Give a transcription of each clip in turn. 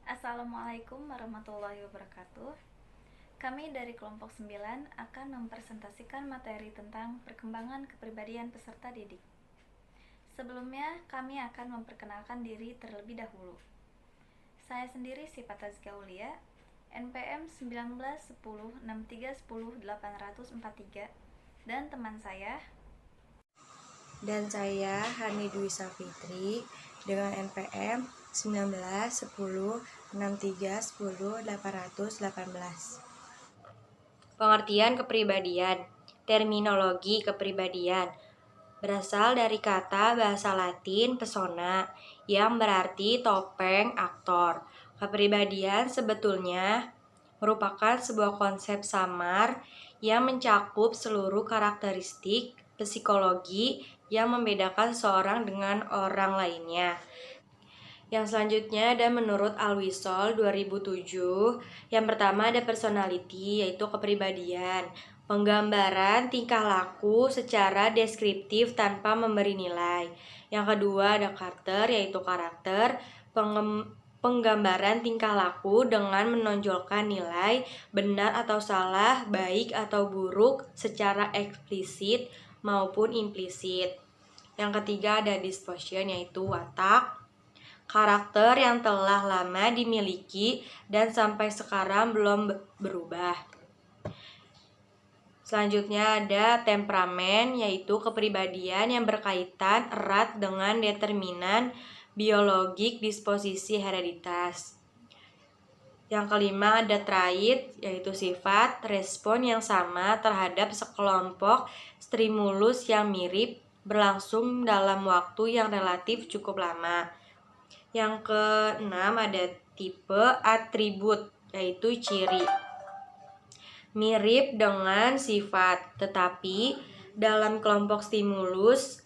Assalamualaikum warahmatullahi wabarakatuh. Kami dari kelompok 9 akan mempresentasikan materi tentang perkembangan kepribadian peserta didik. Sebelumnya, kami akan memperkenalkan diri terlebih dahulu. Saya sendiri Sifat Azkia Aulia, NPM 191063100843, dan teman saya. Dan saya Hani Dwi Safitri dengan NPM 191063100818. Pengertian kepribadian. Terminologi kepribadian berasal dari kata bahasa Latin pesona yang berarti topeng aktor. Kepribadian sebetulnya merupakan sebuah konsep samar yang mencakup seluruh karakteristik psikologi yang membedakan seseorang dengan orang lainnya. Yang selanjutnya ada menurut Alwisol 2007. Yang pertama ada personality, yaitu kepribadian, penggambaran tingkah laku secara deskriptif tanpa memberi nilai. Yang kedua ada karakter, yaitu karakter, penggambaran tingkah laku dengan menonjolkan nilai benar atau salah, baik atau buruk secara eksplisit maupun implisit. Yang ketiga ada disposition, yaitu watak, karakter yang telah lama dimiliki dan sampai sekarang belum berubah. Selanjutnya ada temperamen, yaitu kepribadian yang berkaitan erat dengan determinan biologik disposisi hereditas. Yang kelima ada trait, yaitu sifat respon yang sama terhadap sekelompok stimulus yang mirip berlangsung dalam waktu yang relatif cukup lama. Yang keenam ada tipe atribut, yaitu ciri mirip dengan sifat, tetapi dalam kelompok stimulus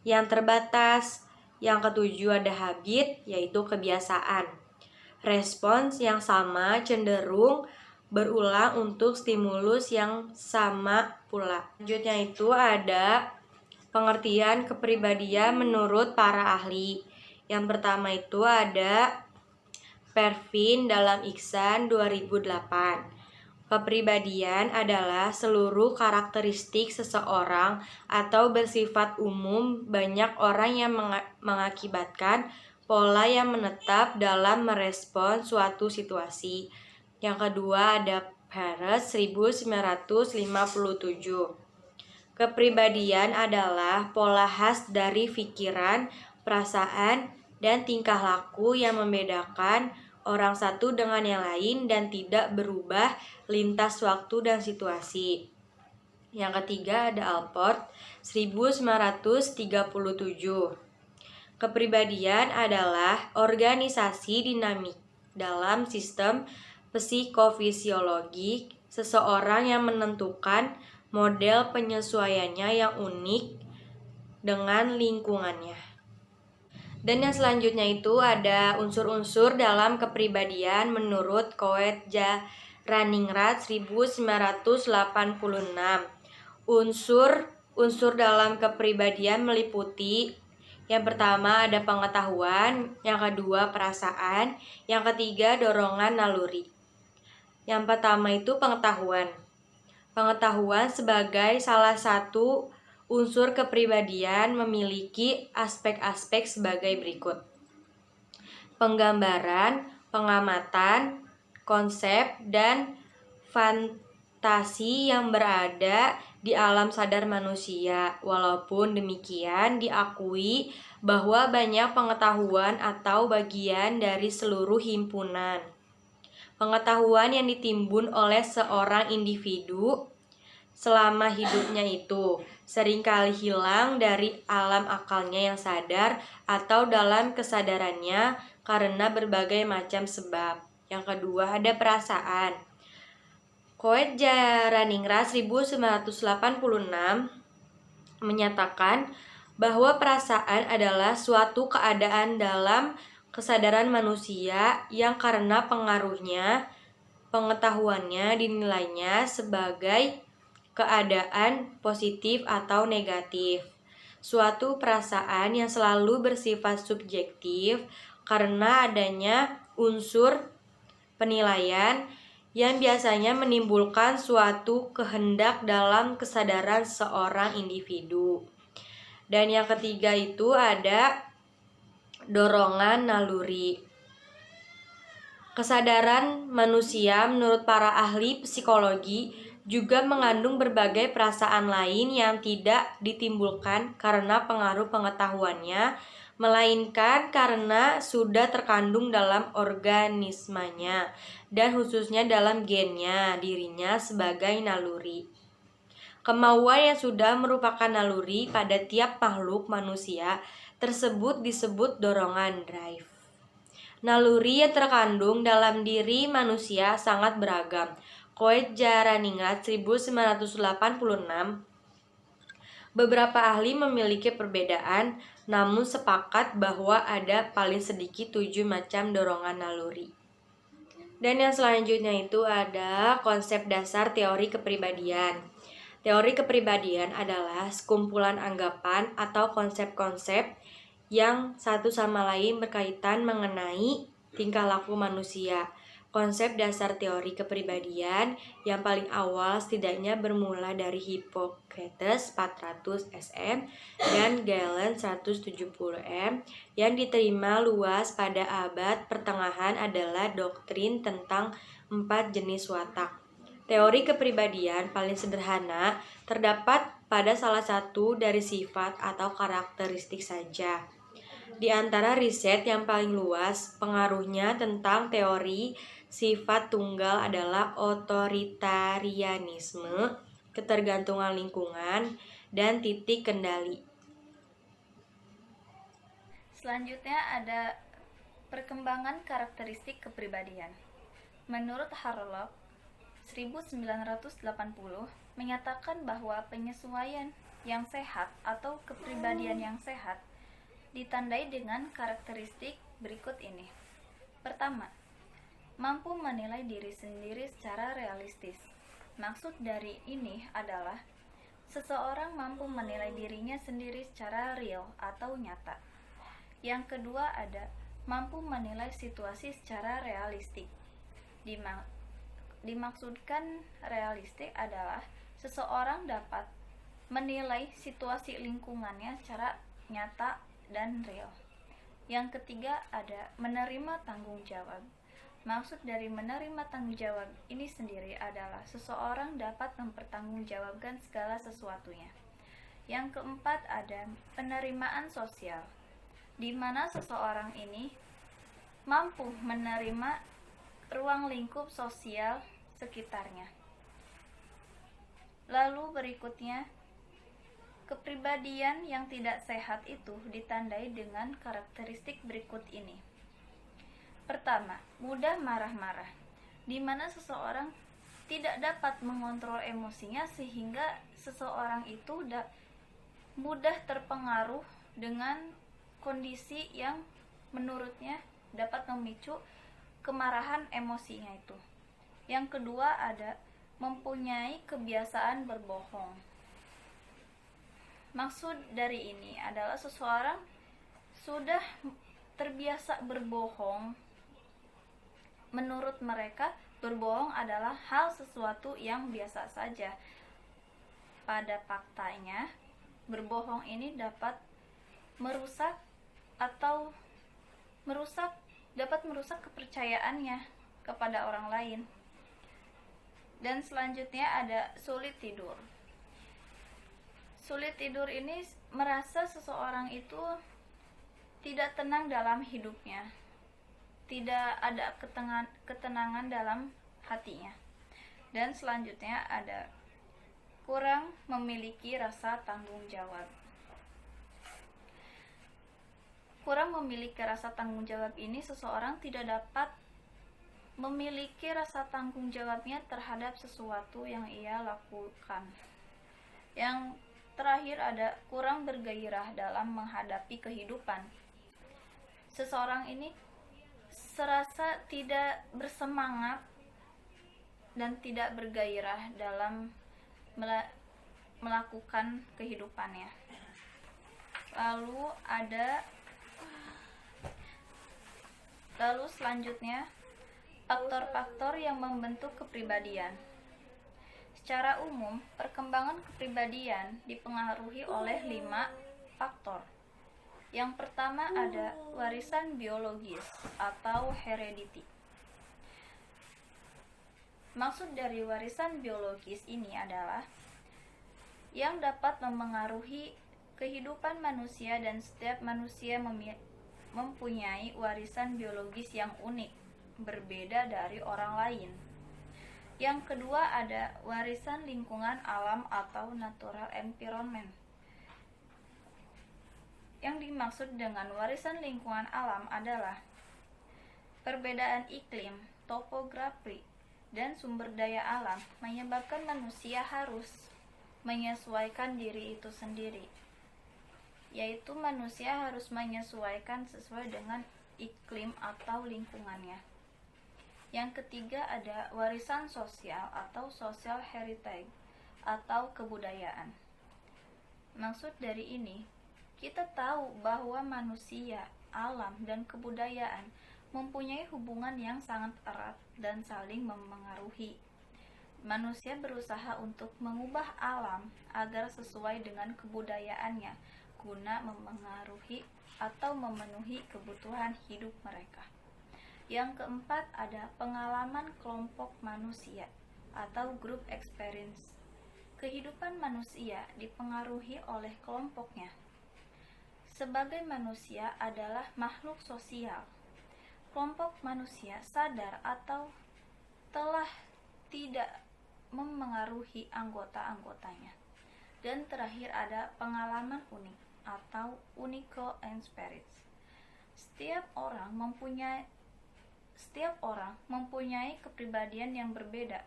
yang terbatas. Yang ketujuh ada habit, yaitu kebiasaan. Respons yang sama cenderung berulang untuk stimulus yang sama pula. Selanjutnya itu ada pengertian kepribadian menurut para ahli. Yang pertama itu ada Pervin dalam Iksan 2008. Kepribadian adalah seluruh karakteristik seseorang atau bersifat umum banyak orang yang mengakibatkan pola yang menetap dalam merespon suatu situasi. Yang kedua ada Peres 1957. Kepribadian adalah pola khas dari pikiran, perasaan, dan tingkah laku yang membedakan orang satu dengan yang lain dan tidak berubah lintas waktu dan situasi. Yang ketiga ada Alport 1937. Kepribadian adalah organisasi dinamik dalam sistem psikofisiologi seseorang yang menentukan model penyesuaiannya yang unik dengan lingkungannya. Dan yang selanjutnya itu ada unsur-unsur dalam kepribadian menurut Koetja-Raningrat 1986. Unsur dalam kepribadian meliputi yang pertama ada pengetahuan, yang kedua perasaan, yang ketiga dorongan naluri. Yang pertama itu pengetahuan. Pengetahuan sebagai salah satu unsur kepribadian memiliki aspek-aspek sebagai berikut. Penggambaran, pengamatan, konsep, dan fantasi yang berada di alam sadar manusia. Walaupun demikian, diakui bahwa banyak pengetahuan atau bagian dari seluruh himpunan pengetahuan yang ditimbun oleh seorang individu selama hidupnya itu seringkali hilang dari alam akalnya yang sadar atau dalam kesadarannya karena berbagai macam sebab. Yang kedua ada perasaan. Koetja-Raningrat 1986 menyatakan bahwa perasaan adalah suatu keadaan dalam kesadaran manusia yang karena pengaruhnya pengetahuannya dinilainya sebagai keadaan positif atau negatif. Suatu perasaan yang selalu bersifat subjektif karena adanya unsur penilaian yang biasanya menimbulkan suatu kehendak dalam kesadaran seorang individu. Dan yang ketiga itu ada dorongan naluri. Kesadaran manusia menurut para ahli psikologi juga mengandung berbagai perasaan lain yang tidak ditimbulkan karena pengaruh pengetahuannya, melainkan karena sudah terkandung dalam organismenya dan khususnya dalam gennya dirinya sebagai naluri. Kemauan yang sudah merupakan naluri pada tiap makhluk manusia tersebut disebut dorongan drive. Naluri yang terkandung dalam diri manusia sangat beragam. Koetjaraningrat 1986. Beberapa ahli memiliki perbedaan, namun sepakat bahwa ada paling sedikit 7 macam dorongan naluri. Dan yang selanjutnya itu ada konsep dasar teori kepribadian. Teori kepribadian adalah sekumpulan anggapan atau konsep-konsep yang satu sama lain berkaitan mengenai tingkah laku manusia. Konsep dasar teori kepribadian yang paling awal setidaknya bermula dari Hippocrates 400 SM dan Galen 170 M yang diterima luas pada abad pertengahan adalah doktrin tentang 4 jenis watak. Teori kepribadian paling sederhana terdapat pada salah satu dari sifat atau karakteristik saja. Di antara riset yang paling luas, pengaruhnya tentang teori sifat tunggal adalah otoritarianisme, ketergantungan lingkungan, dan titik kendali. Selanjutnya ada perkembangan karakteristik kepribadian. Menurut Harlock 1980 menyatakan bahwa penyesuaian yang sehat atau kepribadian yang sehat ditandai dengan karakteristik berikut ini. Pertama, mampu menilai diri sendiri secara realistis. Maksud dari ini adalah seseorang mampu menilai dirinya sendiri secara real atau nyata. Yang kedua ada mampu menilai situasi secara realistik. Dimaksudkan realistik adalah seseorang dapat menilai situasi lingkungannya secara nyata dan real. Yang ketiga ada menerima tanggung jawab. Maksud dari menerima tanggung jawab ini sendiri adalah seseorang dapat mempertanggungjawabkan segala sesuatunya. Yang keempat ada penerimaan sosial, di mana seseorang ini mampu menerima ruang lingkup sosial sekitarnya. Lalu berikutnya, kepribadian yang tidak sehat itu ditandai dengan karakteristik berikut ini. Pertama, mudah marah-marah, di mana seseorang tidak dapat mengontrol emosinya sehingga seseorang itu mudah terpengaruh dengan kondisi yang menurutnya dapat memicu kemarahan emosinya itu. Yang kedua ada mempunyai kebiasaan berbohong. Maksud dari ini adalah seseorang sudah terbiasa berbohong. Menurut mereka, berbohong adalah hal sesuatu yang biasa saja. Pada faktanya, berbohong ini dapat merusak kepercayaannya kepada orang lain. Dan selanjutnya ada sulit tidur. Sulit tidur ini merasa seseorang itu tidak tenang dalam hidupnya, tidak ada ketenangan dalam hatinya. Dan selanjutnya ada kurang memiliki rasa tanggung jawab. Kurang memiliki rasa tanggung jawab ini seseorang tidak dapat memiliki rasa tanggung jawabnya terhadap sesuatu yang ia lakukan. Yang terakhir ada kurang bergairah dalam menghadapi kehidupan. Seseorang ini serasa tidak bersemangat dan tidak bergairah dalam melakukan kehidupannya. Lalu ada Lalu selanjutnya, faktor-faktor yang membentuk kepribadian. Secara umum, perkembangan kepribadian dipengaruhi oleh 5 faktor. Yang pertama ada warisan biologis atau heredity. Maksud dari warisan biologis ini adalah yang dapat memengaruhi kehidupan manusia, dan setiap manusia mempunyai warisan biologis yang unik, berbeda dari orang lain. Yang kedua ada warisan lingkungan alam atau natural environment. Yang dimaksud dengan warisan lingkungan alam adalah perbedaan iklim, topografi, dan sumber daya alam menyebabkan manusia harus menyesuaikan diri itu sendiri, yaitu manusia harus menyesuaikan sesuai dengan iklim atau lingkungannya. Yang ketiga ada warisan sosial atau social heritage atau kebudayaan. Maksud dari ini, kita tahu bahwa manusia, alam, dan kebudayaan mempunyai hubungan yang sangat erat dan saling memengaruhi. Manusia berusaha untuk mengubah alam agar sesuai dengan kebudayaannya guna memengaruhi atau memenuhi kebutuhan hidup mereka. Yang keempat ada pengalaman kelompok manusia atau group experience. Kehidupan manusia dipengaruhi oleh kelompoknya. Sebagai manusia adalah makhluk sosial, kelompok manusia sadar atau telah tidak memengaruhi anggota-anggotanya. Dan terakhir ada pengalaman unik atau unique experience. Setiap orang mempunyai kepribadian yang berbeda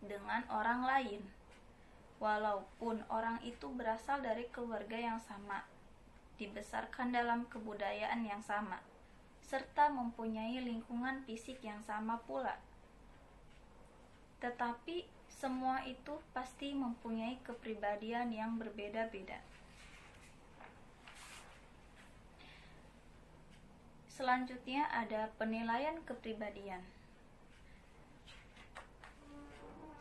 dengan orang lain, walaupun orang itu berasal dari keluarga yang sama, dibesarkan dalam kebudayaan yang sama, serta mempunyai lingkungan fisik yang sama pula. Tetapi semua itu pasti mempunyai kepribadian yang berbeda-beda. Selanjutnya ada penilaian kepribadian.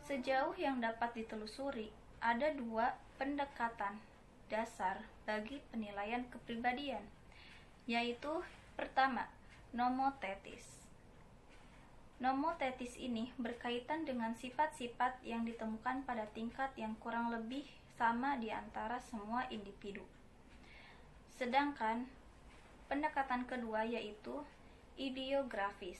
Sejauh yang dapat ditelusuri, ada 2 pendekatan dasar bagi penilaian kepribadian, yaitu pertama, nomotetis. Nomotetis ini berkaitan dengan sifat-sifat yang ditemukan pada tingkat yang kurang lebih sama di antara semua individu. Sedangkan pendekatan kedua yaitu ideografis.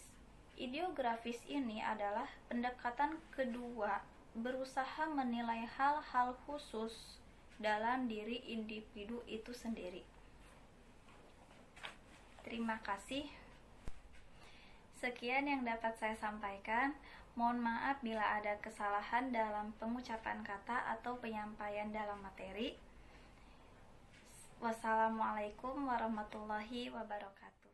Ideografis ini adalah pendekatan kedua berusaha menilai hal-hal khusus dalam diri individu itu sendiri. Terima kasih. Sekian yang dapat saya sampaikan. Mohon maaf bila ada kesalahan dalam pengucapan kata atau penyampaian dalam materi. Wassalamualaikum warahmatullahi wabarakatuh.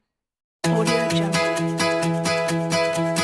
Audio Jungle.